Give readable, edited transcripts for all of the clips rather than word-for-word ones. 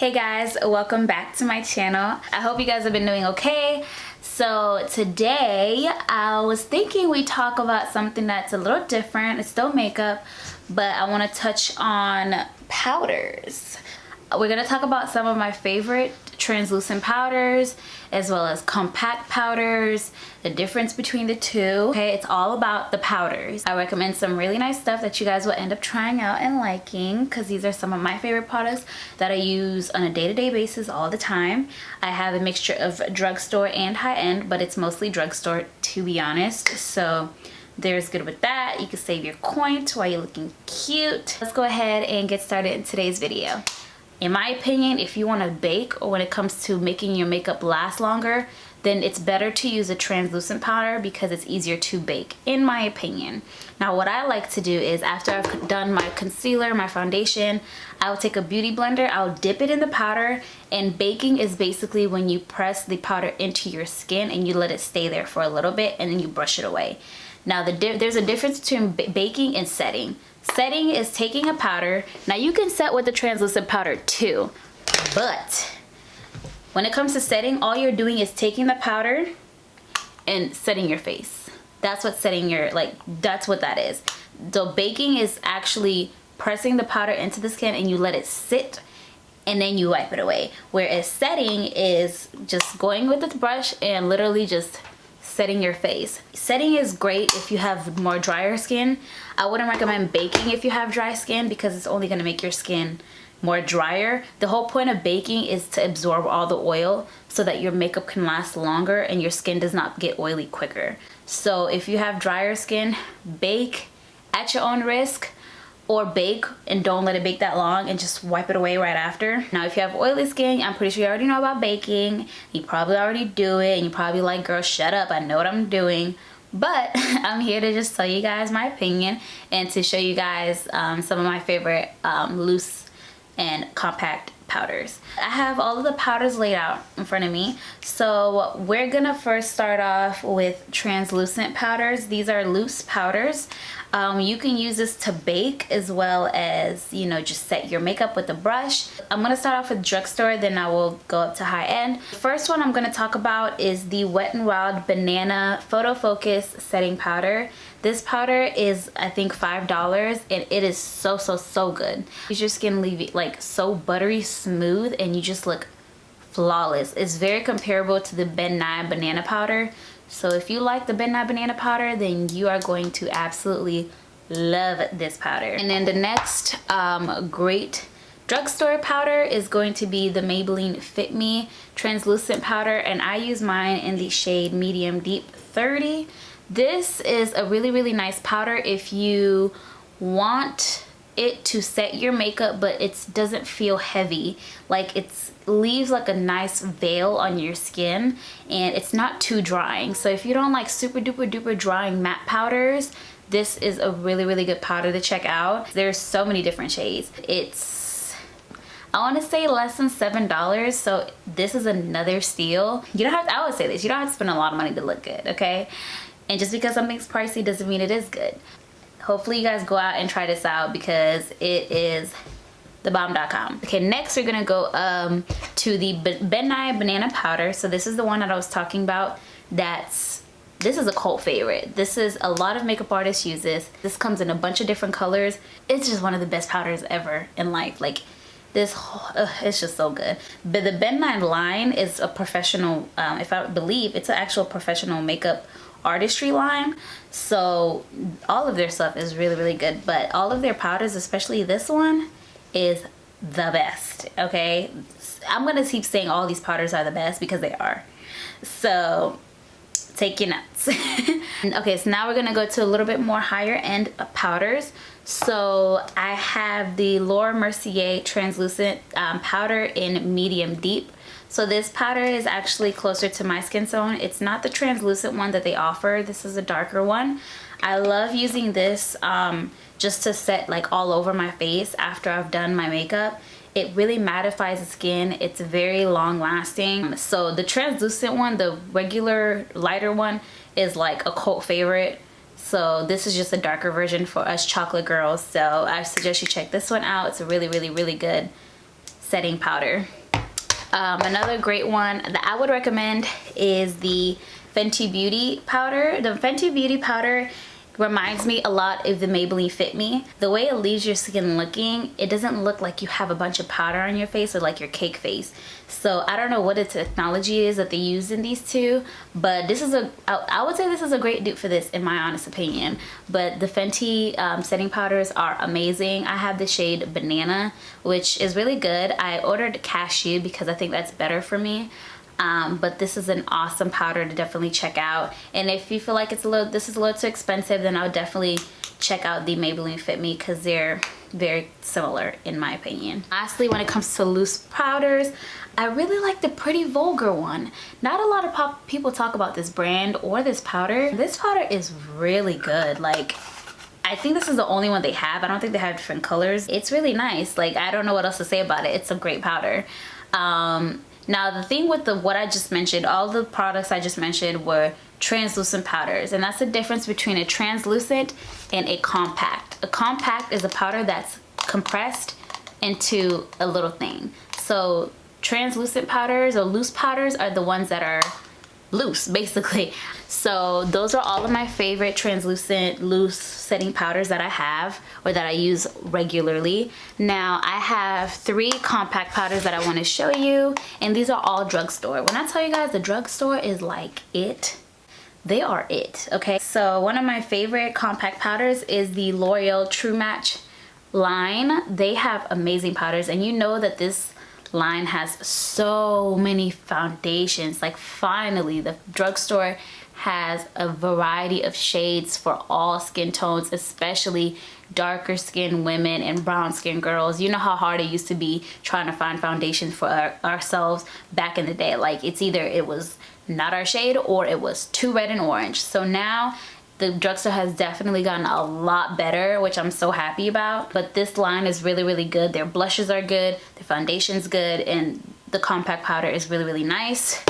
Hey guys, welcome back to my channel. I hope you guys have been doing okay. So today I was thinking we talk about something that's a little different. It's still makeup, but I want to touch on powders. We're going to talk about some of my favorite translucent powders as well as compact powders, the difference between the two. Okay, it's all about the powders. I recommend some really nice stuff that you guys will end up trying out and liking, because these are some of my favorite products that I use on a day-to-day basis all the time. I have a mixture of drugstore and high-end, but it's mostly drugstore, to be honest. So there's good with that. You can save your coins while you're looking cute. Let's go ahead and get started in today's video. In my opinion, if you want to bake, or when it comes to making your makeup last longer, then it's better to use a translucent powder because it's easier to bake, in my opinion. Now what I like to do is, after I've done my concealer, my foundation, I'll take a beauty blender, I'll dip it in the powder, and baking is basically when you press the powder into your skin and you let it stay there for a little bit and then you brush it away. Now there's a difference between baking and setting. Setting is taking a powder. Now you can set with the translucent powder too, but when it comes to setting, all you're doing is taking the powder and setting your face. That's what setting your, that's what that is. So baking is actually pressing the powder into the skin and you let it sit and then you wipe it away. Whereas setting is just going with the brush and literally just setting your face. Setting is great if you have more drier skin. I wouldn't recommend baking if you have dry skin because it's only going to make your skin more drier. The whole point of baking is to absorb all the oil so that your makeup can last longer and your skin does not get oily quicker. So if you have drier skin, bake at your own risk, or bake and don't let it bake that long and just wipe it away right after. Now if you have oily skin, I'm pretty sure you already know about baking. You probably already do it and you probably like, girl, shut up, I know what I'm doing. But I'm here to just tell you guys my opinion and to show you guys some of my favorite loose and compact powders. I have all of the powders laid out in front of me. So we're gonna first start off with translucent powders. These are loose powders. You can use this to bake as well as, you know, just set your makeup with a brush. I'm gonna start off with drugstore, then I will go up to high end. The first one I'm gonna talk about is the Wet n Wild Banana Photo Focus Setting Powder. This powder is, I think, $5 and it is so good. Your skin leave it like so buttery smooth and you just look flawless. It's very comparable to the BenNye banana powder. So if you like the BenNye banana powder, then you are going to absolutely love this powder. And then the next great drugstore powder is going to be the Maybelline Fit Me translucent powder, and I use mine in the shade Medium Deep 30. This is a really nice powder if you want it to set your makeup, but it doesn't feel heavy. Like it leaves like a nice veil on your skin and it's not too drying. So if you don't like super duper drying matte powders, this is a really good powder to check out. There's so many different shades. It's, I want to say, less than $7, so this is another steal. You don't have to, I would say this, you don't have to spend a lot of money to look good, okay? And just because something's pricey doesn't mean it is good. Hopefully you guys go out and try this out because it is thebomb.com. Okay, next we're gonna go to the BenNye banana powder. So this is the one that I was talking about. This is a cult favorite. This is, a lot of makeup artists use this. This comes in a bunch of different colors. It's just one of the best powders ever in life. Like this, it's just so good. But the BenNye line is a professional, if I believe, it's an actual professional makeup artistry line. So all of their stuff is really good, but all of their powders, especially this one, is the best. Okay, I'm gonna keep saying all these powders are the best because they are. So take your notes. Okay, so now we're gonna go to a little bit more higher end powders. So I have the Mercier translucent powder in Medium Deep. So this powder is actually closer to my skin tone. It's not the translucent one that they offer. This is a darker one. I love using this just to set like all over my face after I've done my makeup. It really mattifies the skin. It's very long lasting. So the translucent one, the regular lighter one, is like a cult favorite. So this is just a darker version for us chocolate girls. So I suggest you check this one out. It's a really good setting powder. Another great one that I would recommend is the Fenty Beauty powder. The Fenty Beauty powder reminds me a lot of the Maybelline Fit Me. The way it leaves your skin looking, it doesn't look like you have a bunch of powder on your face or like your cake face. So I don't know what the technology is that they use in these two, but this is I would say this is a great dupe for this in my honest opinion. But the Fenty setting powders are amazing. I have the shade Banana, which is really good. I ordered Cashew because I think that's better for me. But this is an awesome powder to definitely check out. And if you feel like this is a little too expensive, then I would definitely check out the Maybelline Fit Me because they're very similar in my opinion. Lastly, when it comes to loose powders, I really like the Pretty Vulgar one. Not a lot of people talk about this brand or this powder. This powder is really good. Like, I think this is the only one they have. I don't think they have different colors. It's really nice. Like, I don't know what else to say about it. It's a great powder. Now the thing with what I just mentioned, all the products I just mentioned were translucent powders, and that's the difference between a translucent and a compact. A compact is a powder that's compressed into a little thing. So translucent powders or loose powders are the ones that are loose basically. So those are all of my favorite translucent loose setting powders that I have or that I use regularly. Now I have 3 compact powders that I want to show you, and these are all drugstore. When I tell you guys the drugstore is like it, they are it, okay? So one of my favorite compact powders is the L'Oreal True Match line. They have amazing powders, and you know that this line has so many foundations. Like, finally the drugstore has a variety of shades for all skin tones, especially darker skinned women and brown skinned girls. You know how hard it used to be trying to find foundation for ourselves back in the day. Like, it's either it was not our shade or it was too red and orange. So now the drugstore has definitely gotten a lot better, which I'm so happy about. But this line is really, really good. Their blushes are good, the foundation's good, and the compact powder is really, really nice.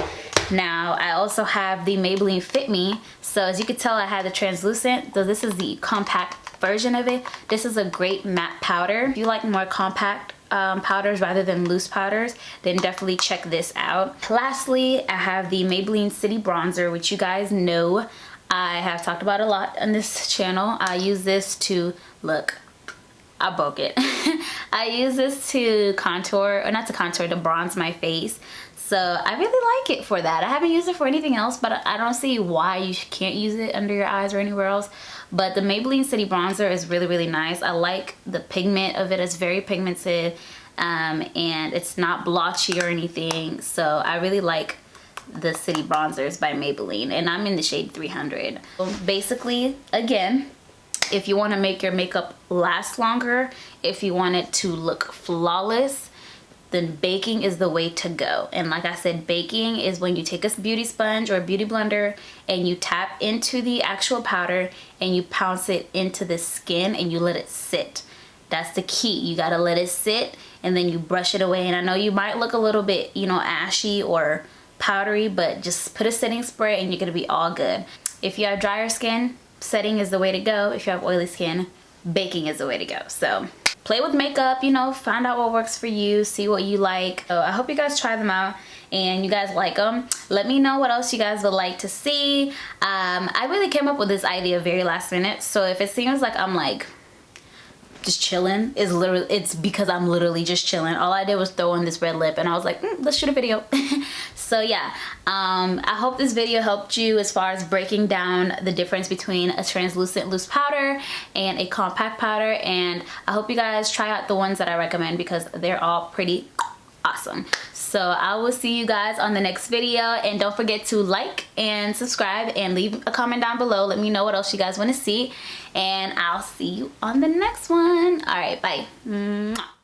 Now, I also have the Maybelline Fit Me. So as you can tell, I have the translucent. So this is the compact version of it. This is a great matte powder. If you like more compact powders rather than loose powders, then definitely check this out. Lastly, I have the Maybelline City Bronzer, which you guys know I have talked about a lot on this channel. I use this to, look, I broke it. I use this to contour, or not to contour, to bronze my face. So I really like it for that. I haven't used it for anything else, but I don't see why you can't use it under your eyes or anywhere else. But the Maybelline City Bronzer is really, really nice. I like the pigment of it. It's very pigmented, and it's not blotchy or anything. So I really like the City Bronzers by Maybelline, and I'm in the shade 300. So basically, again, if you want to make your makeup last longer, if you want it to look flawless, then baking is the way to go. And like I said, baking is when you take a beauty sponge or a beauty blender and you tap into the actual powder and you pounce it into the skin and you let it sit. That's the key. You gotta let it sit and then you brush it away. And I know you might look a little bit, you know, ashy or powdery, but just put a setting spray and you're gonna be all good. If you have drier skin, setting is the way to go. If you have oily skin, baking is the way to go. So play with makeup, you know, find out what works for you, see what you like. So I hope you guys try them out and you guys like them. Let me know what else you guys would like to see. I really came up with this idea very last minute, so if it seems like I'm like just chilling, it's because I'm literally just chilling. All I did was throw on this red lip and I was like, let's shoot a video. So yeah, I hope this video helped you as far as breaking down the difference between a translucent loose powder and a compact powder, and I hope you guys try out the ones that I recommend because they're all pretty awesome. So I will see you guys on the next video, and don't forget to like and subscribe and leave a comment down below. Let me know what else you guys want to see, and I'll see you on the next one. All right, bye. Mwah.